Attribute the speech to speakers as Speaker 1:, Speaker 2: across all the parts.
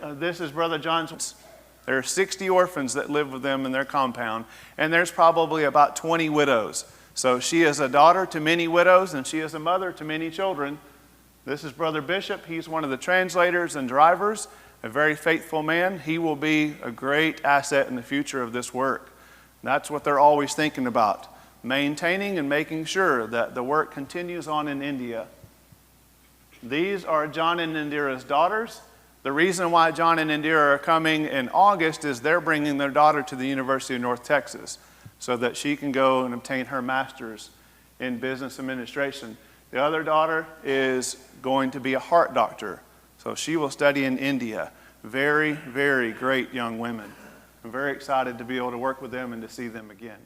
Speaker 1: This is Brother John's. There are 60 orphans that live with them in their compound, and there's probably about 20 widows. So she is a daughter to many widows, and she is a mother to many children. This is Brother Bishop. He's one of the translators and drivers, a very faithful man. He will be a great asset in the future of this work. That's what they're always thinking about, maintaining and making sure that the work continues on in India. These are John and Indira's daughters. The reason why John and Indira are coming in August is they're bringing their daughter to the University of North Texas so that she can go and obtain her master's in business administration. The other daughter is going to be a heart doctor, so she will study in India. Very, very great young women. I'm very excited to be able to work with them and to see them again.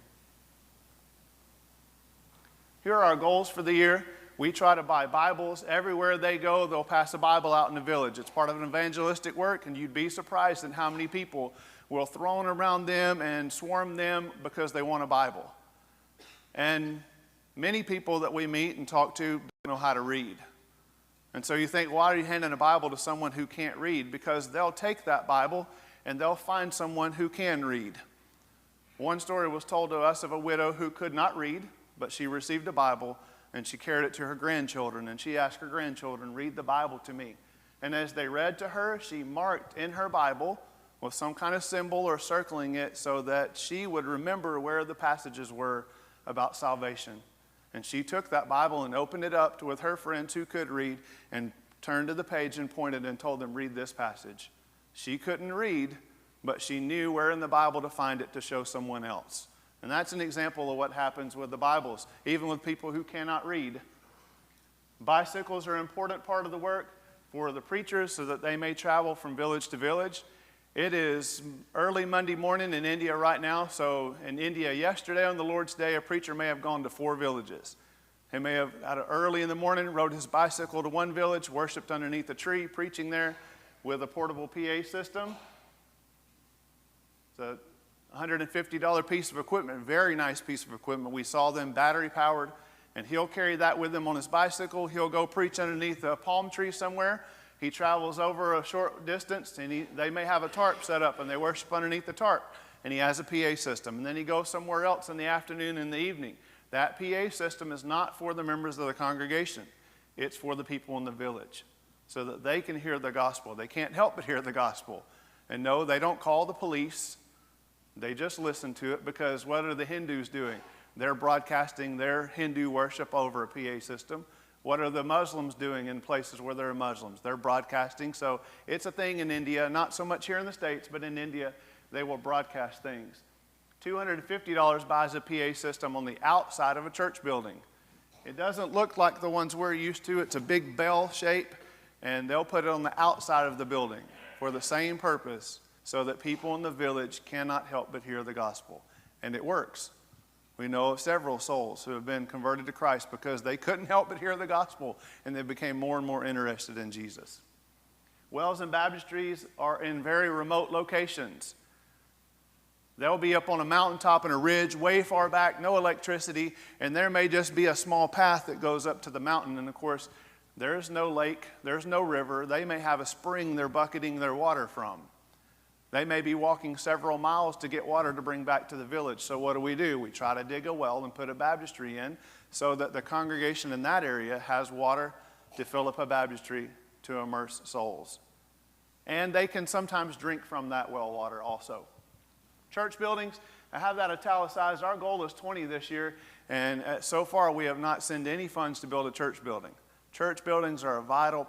Speaker 1: Here are our goals for the year. We try to buy Bibles. Everywhere they go, they'll pass a Bible out in the village. It's part of an evangelistic work, and you'd be surprised at how many people will throw around them and swarm them because they want a Bible. And many people that we meet and talk to don't know how to read. And so you think, why are you handing a Bible to someone who can't read? Because they'll take that Bible and they'll find someone who can read. One story was told to us of a widow who could not read, but she received a Bible, and she carried it to her grandchildren, and she asked her grandchildren, read the Bible to me. And as they read to her, she marked in her Bible with some kind of symbol or circling it so that she would remember where the passages were about salvation. And she took that Bible and opened it up with her friends who could read and turned to the page and pointed and told them, read this passage. She couldn't read, but she knew where in the Bible to find it to show someone else. And that's an example of what happens with the Bibles, even with people who cannot read. Bicycles are an important part of the work for the preachers so that they may travel from village to village. It is early Monday morning in India right now, so in India yesterday on the Lord's Day, a preacher may have gone to 4 villages. He may have, early in the morning, rode his bicycle to one village, worshiped underneath a tree, preaching there with a portable PA system. So $150 piece of equipment, very nice piece of equipment. We saw them battery powered, and he'll carry that with him on his bicycle. He'll go preach underneath a palm tree somewhere. He travels over a short distance, and they may have a tarp set up, and they worship underneath the tarp, and he has a PA system. And then he goes somewhere else in the afternoon and the evening. That PA system is not for the members of the congregation. It's for the people in the village so that they can hear the gospel. They can't help but hear the gospel. And no, they don't call the police. They just listen to it because what are the Hindus doing? They're broadcasting their Hindu worship over a PA system. What are the Muslims doing in places where there are Muslims? They're broadcasting. So it's a thing in India, not so much here in the States, but in India, they will broadcast things. $250 buys a PA system on the outside of a church building. It doesn't look like the ones we're used to. It's a big bell shape, and they'll put it on the outside of the building for the same purpose, so that people in the village cannot help but hear the gospel. And it works. We know of several souls who have been converted to Christ because they couldn't help but hear the gospel, and they became more and more interested in Jesus. Wells and baptistries are in very remote locations. They'll be up on a mountaintop in a ridge way far back, no electricity, and there may just be a small path that goes up to the mountain. And of course, there's no lake, there's no river. They may have a spring they're bucketing their water from. They may be walking several miles to get water to bring back to the village. So what do? We try to dig a well and put a baptistry in so that the congregation in that area has water to fill up a baptistry to immerse souls. And they can sometimes drink from that well water also. Church buildings, I have that italicized. Our goal is 20 this year, and so far we have not sent any funds to build a church building. Church buildings are a vital